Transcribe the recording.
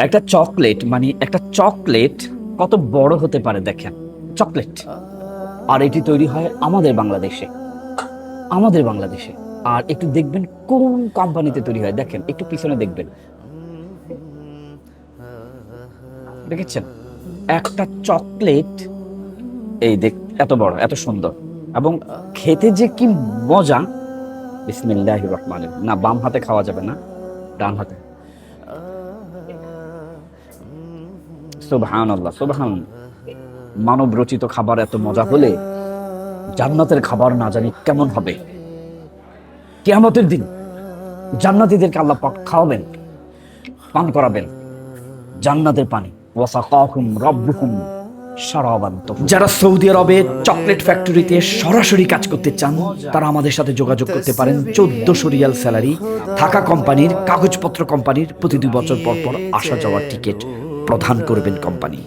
একটা চকলেট মানে একটা চকলেট কত বড় হতে পারে দেখেন, চকলেট। আর এটি তৈরি হয় আমাদের বাংলাদেশে, আমাদের বাংলাদেশে। আর একটু দেখবেন কোন কোম্পানিতে তৈরি হয়, দেখেন একটু পিছনে দেখবেন, দেখেছেন একটা চকলেট, এই দেখ, এত বড়, এত সুন্দর, এবং খেতে যে কি মজা। বিসমিল্লাহির রহমানির রহিম। না, বাম হাতে খাওয়া যাবে না, ডান হাতে। সুবহানাল্লাহ, সুবহানাল্লাহ। মানব রচিত খাবার এত মজা হলে জান্নাতের খাবার না জানি কেমন হবে। কিয়ামতের দিন জান্নাতীদেরকে আল্লাহ পাক খাওয়াবেন, পান করাবেন জান্নাতের পানি। ওয়াসাকাহুম রাব্বুহুম শারাবান তাহুরা। যারা সৌদি আরবে চকলেট ফ্যাক্টরিতে সরাসরি কাজ করতে চান তারা আমাদের সাথে যোগাযোগ করতে পারেন। 1400 রিয়াল স্যালারি, থাকা কোম্পানির, কাগজপত্র কোম্পানির, প্রতি 2 বছর পর পর আসা যাওয়ার টিকিট প্রদান করবেন কোম্পানি।